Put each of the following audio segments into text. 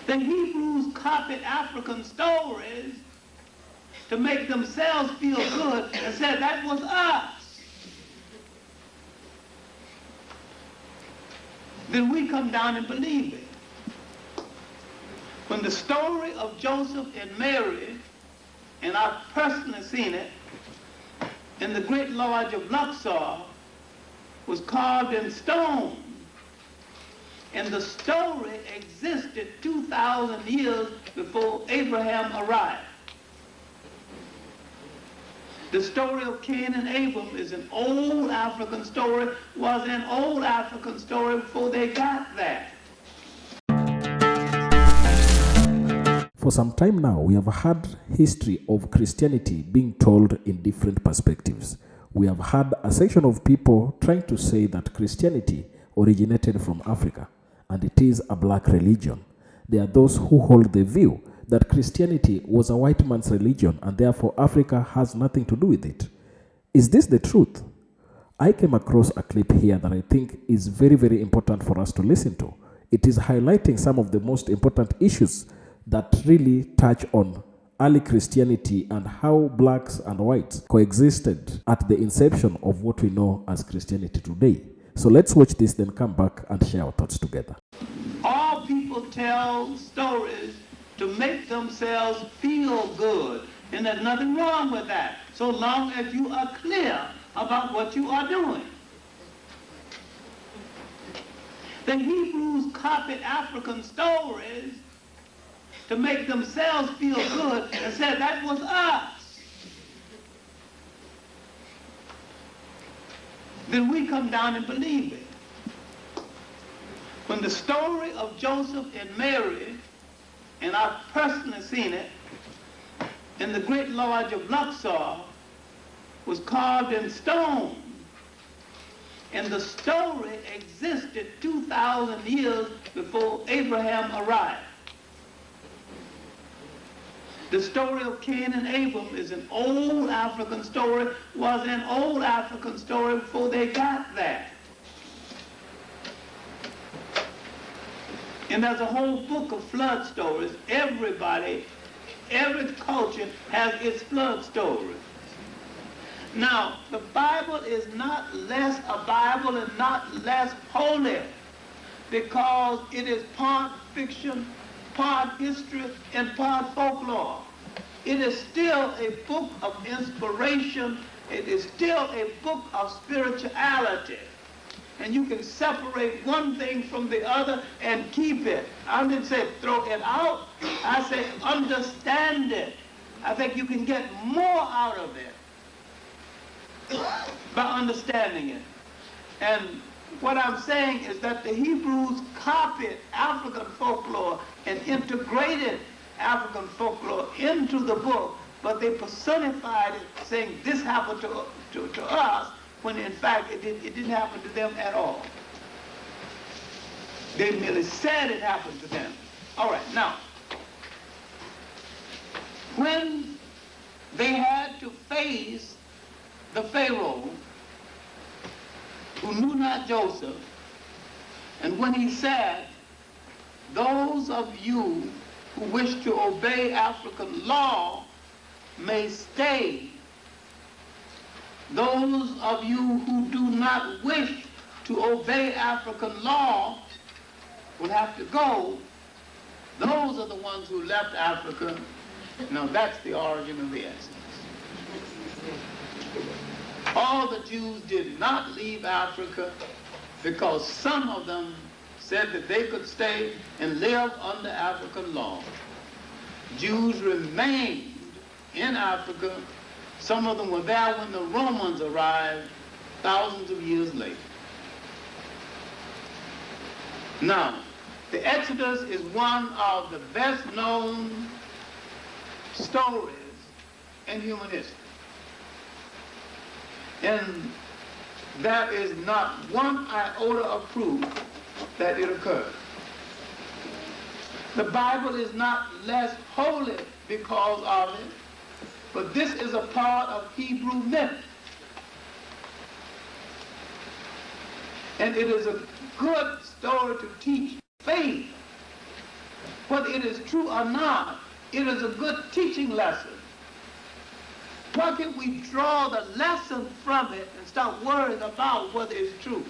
The Hebrews copied African stories to make themselves feel good and said that was us. Then we come down and believe it. When the story of Joseph and Mary, and I've personally seen it, in the Great Lodge of Luxor, was carved in stone, and the story existed 2,000 years before Abraham arrived. The story of Cain and Abel is an old African story, was an old African story before they got there. For some time now, we have had history of Christianity being told in different perspectives. We have had a section of people trying to say that Christianity originated from Africa and it is a black religion. There are those who hold the view that Christianity was a white man's religion and therefore Africa has nothing to do with it. Is this the truth? I came across a clip here that I think is very, very important for us to listen to. It is highlighting some of the most important issues that really touch on early Christianity and how blacks and whites coexisted at the inception of what we know as Christianity today. So let's watch this, then come back and share our thoughts together. All people tell stories to make themselves feel good, and there's nothing wrong with that, so long as you are clear about what you are doing. The Hebrews copied African stories to make themselves feel good and said that was us. Then we come down and believe it. When the story of Joseph and Mary, and I've personally seen it, in the Great Lodge of Luxor, was carved in stone, and the story existed 2,000 years before Abraham arrived. The story of Cain and Abel is an old African story, was an old African story before they got there. And there's a whole book of flood stories. Everybody, every culture has its flood story. Now, the Bible is not less a Bible and not less holy because it is part fiction, part history, and part folklore. It is still a book of inspiration. It is still a book of spirituality. And you can separate one thing from the other and keep it. I didn't say throw it out. I say understand it. I think you can get more out of it by understanding it. And what I'm saying is that the Hebrews copied African folklore and integrated African folklore into the book, but they personified it, saying this happened to us, when in fact it didn't happen to them at all. They merely said it happened to them. All right, now, when they had to face the Pharaoh, who knew not Joseph, and when he said, those of you who wish to obey African law may stay. Those of you who do not wish to obey African law will have to go. Those are the ones who left Africa. Now that's the origin of the essence. All the Jews did not leave Africa because some of them said that they could stay and live under African law. Jews remained in Africa. Some of them were there when the Romans arrived thousands of years later. Now, the Exodus is one of the best known stories in human history. And there is not one iota of proof that it occurred. The Bible is not less holy because of it, but this is a part of Hebrew myth. And it is a good story to teach faith whether it is true or not, it is a good teaching lesson. Why can't we draw the lesson from it and stop worrying about whether it's true?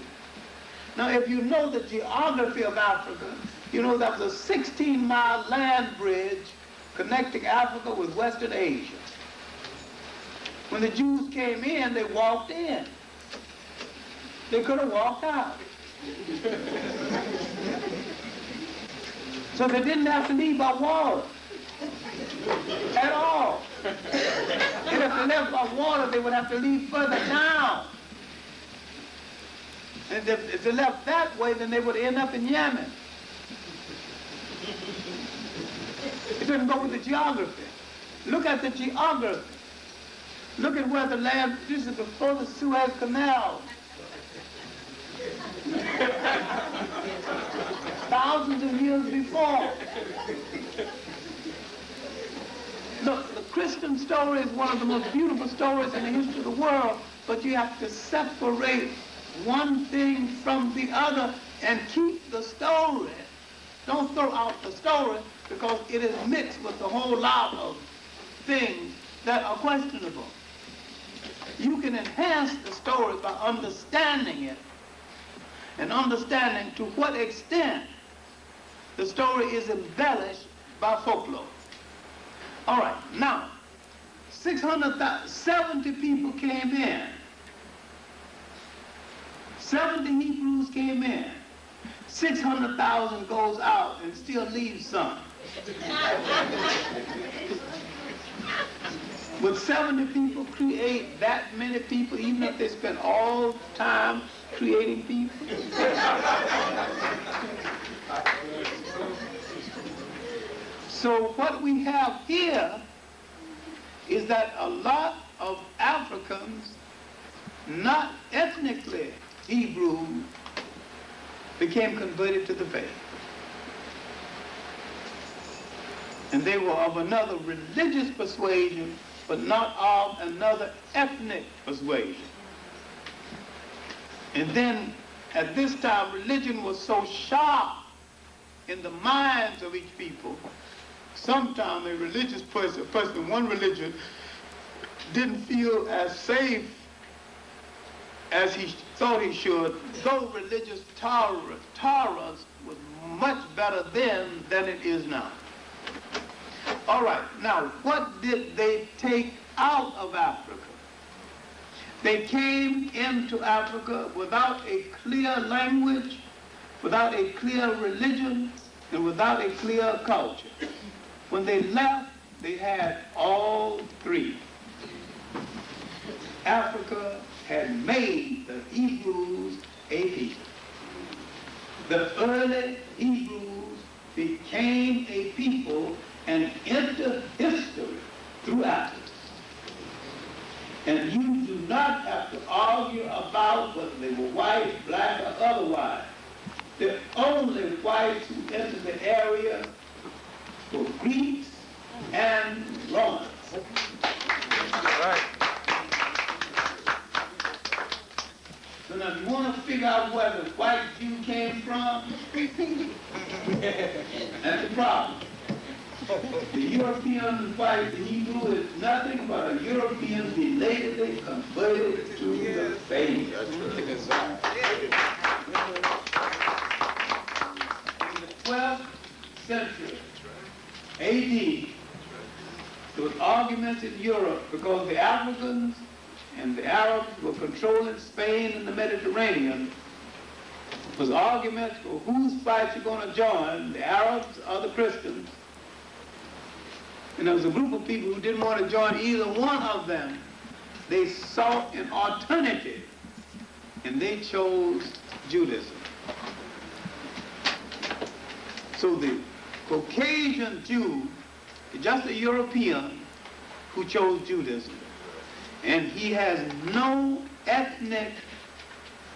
Now, if you know the geography of Africa, you know that was a 16-mile land bridge connecting Africa with Western Asia. When the Jews came in, they walked in. They could have walked out. So they didn't have to leave by water at all. And if they left by water, they would have to leave further down. And if they left that way, then they would end up in Yemen. It doesn't go with the geography. Look at the geography. Look at where the land, this is before the Suez Canal. Thousands of years before. Look, the Christian story is one of the most beautiful stories in the history of the world, but you have to separate one thing from the other and keep the story. Don't throw out the story because it is mixed with a whole lot of things that are questionable. You can enhance the story by understanding it and understanding to what extent the story is embellished by folklore. All right, now, 70 people came in. 70 Hebrews came in. 600,000 goes out and still leaves some. Would 70 people create that many people, even if they spend all time creating people? So what we have here is that a lot of Africans, not ethnically Hebrew, became converted to the faith. And they were of another religious persuasion, but not of another ethnic persuasion. And then, at this time, religion was so sharp in the minds of each people, sometimes a religious person, in one religion, didn't feel as safe as he thought he should, though religious tolerance was much better then than it is now. All right, now, what did they take out of Africa? They came into Africa without a clear language, without a clear religion, and without a clear culture. When they left, they had all three. Africa had made the Hebrews a people. The early Hebrews became a people and entered history through Africa. And you do not have to argue about whether they were white, black, or otherwise. The only whites who entered the area were Greeks and Romans. Right. So now if you want to figure out where the white Jew came from, that's the problem. The European white Hebrew is nothing but a European belatedly converted to the faith. In the 12th century AD, there was arguments in Europe because the Africans and the Arabs were controlling Spain and the Mediterranean. There was arguments for whose fight you're going to join, the Arabs or the Christians. And there was a group of people who didn't want to join either one of them. They sought an alternative, and they chose Judaism. So the Caucasian Jew is just a European who chose Judaism. And he has no ethnic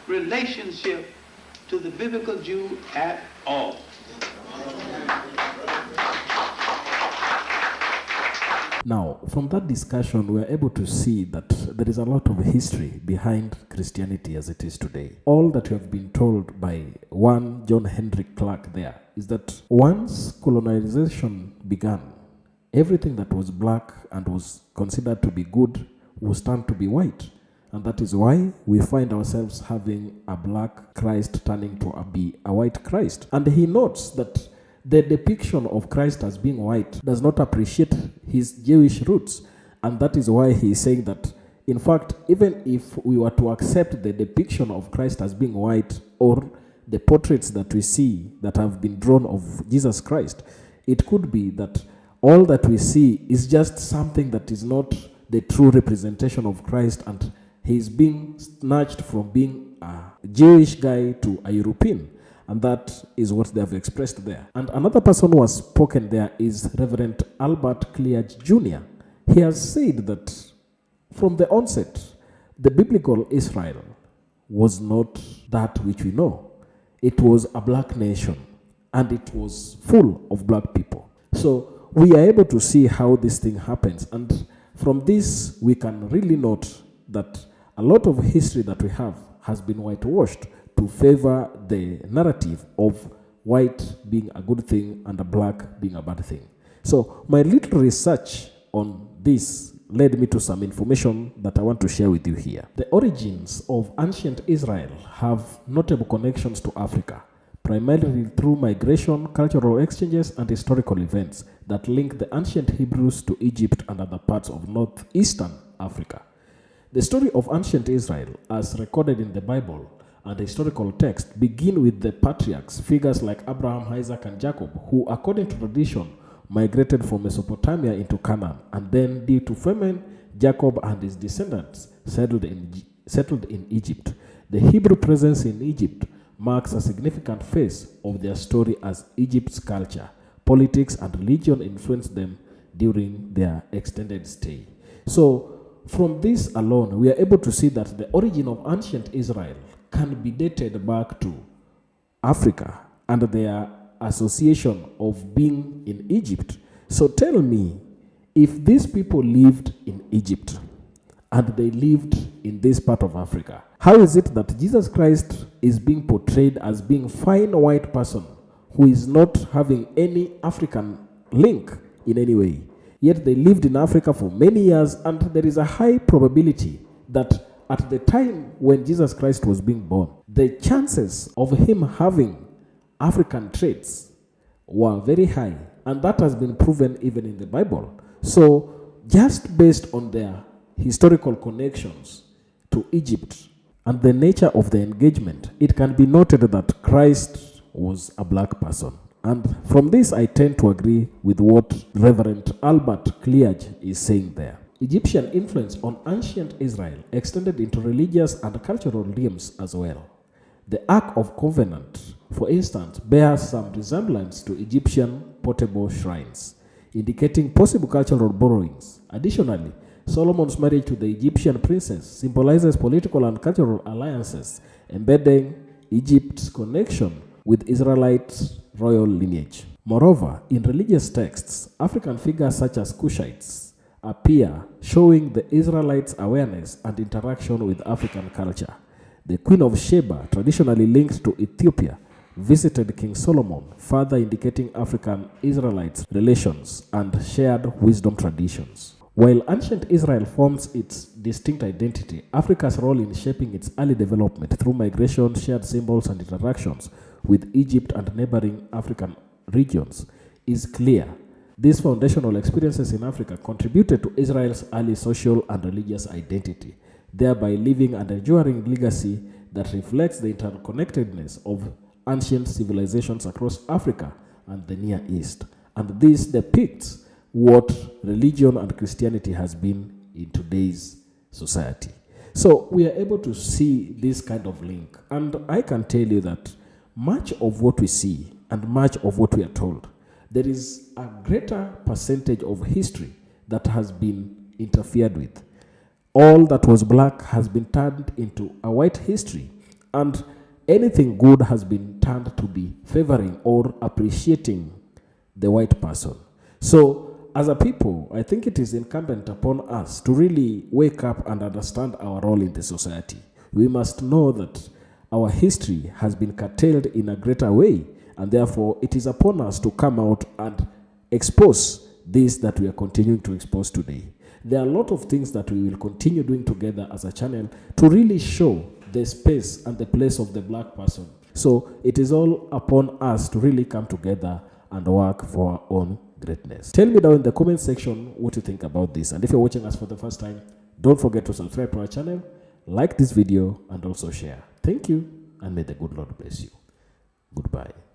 relationship to the biblical Jew at all. Now, from that discussion, we are able to see that there is a lot of history behind Christianity as it is today. All that we have been told by one John Henrik Clarke there is that once colonization began, everything that was black and was considered to be good was turned to be white. And that is why we find ourselves having a black Christ turning to be a white Christ. And he notes that the depiction of Christ as being white does not appreciate his Jewish roots. And that is why he is saying that, in fact, even if we were to accept the depiction of Christ as being white, or the portraits that we see that have been drawn of Jesus Christ, it could be that all that we see is just something that is not the true representation of Christ, and he's being snatched from being a Jewish guy to a European. And that is what they have expressed there. And another person who has spoken there is Reverend Albert Clarke Jr. He has said that from the onset, the biblical Israel was not that which we know. It was a black nation, and it was full of black people. So we are able to see how this thing happens. And from this, we can really note that a lot of history that we have has been whitewashed to favor the narrative of white being a good thing and a black being a bad thing. So my little research on this led me to some information that I want to share with you here. The origins of ancient Israel have notable connections to Africa, primarily through migration, cultural exchanges, and historical events that link the ancient Hebrews to Egypt and other parts of northeastern Africa. The story of ancient Israel, as recorded in the Bible and the historical text, begin with the patriarchs, figures like Abraham, Isaac, and Jacob, who, according to tradition, migrated from Mesopotamia into Canaan, and then, due to famine, Jacob and his descendants settled in Egypt. The Hebrew presence in Egypt marks a significant phase of their story, as Egypt's culture, politics, and religion influenced them during their extended stay. So, from this alone, we are able to see that the origin of ancient Israel can be dated back to Africa and their association of being in Egypt. So tell me, if these people lived in Egypt and they lived in this part of Africa, how is it that Jesus Christ is being portrayed as being a fine white person who is not having any African link in any way? Yet they lived in Africa for many years, and there is a high probability that at the time when Jesus Christ was being born, the chances of him having African traits were very high, and that has been proven even in the Bible. So just based on their historical connections to Egypt and the nature of the engagement, it can be noted that Christ was a black person. And from this, I tend to agree with what Reverend Albert Clarke is saying there. Egyptian influence on ancient Israel extended into religious and cultural realms as well. The Ark of Covenant, for instance, bears some resemblance to Egyptian portable shrines, indicating possible cultural borrowings. Additionally, Solomon's marriage to the Egyptian princess symbolizes political and cultural alliances, embedding Egypt's connection with Israelite royal lineage. Moreover, in religious texts, African figures such as Cushites appear, showing the Israelites' awareness and interaction with African culture. The Queen of Sheba, traditionally linked to Ethiopia, visited King Solomon, further indicating African-Israelites' relations and shared wisdom traditions. While ancient Israel forms its distinct identity, Africa's role in shaping its early development through migration, shared symbols, and interactions with Egypt and neighboring African regions is clear. These foundational experiences in Africa contributed to Israel's early social and religious identity, thereby leaving an enduring legacy that reflects the interconnectedness of ancient civilizations across Africa and the Near East. And this depicts what religion and Christianity has been in today's society. So we are able to see this kind of link. And I can tell you that much of what we see and much of what we are told, there is a greater percentage of history that has been interfered with. All that was black has been turned into a white history, and anything good has been turned to be favoring or appreciating the white person. So as a people, I think it is incumbent upon us to really wake up and understand our role in the society. We must know that our history has been curtailed in a greater way, and therefore it is upon us to come out and expose this that we are continuing to expose today. There are a lot of things that we will continue doing together as a channel to really show the space and the place of the black person. So it is all upon us to really come together and work for our own greatness. Tell me down in the comment section what you think about this. And if you're watching us for the first time, don't forget to subscribe to our channel, like this video, and also share. Thank you, and may the good Lord bless you. Goodbye.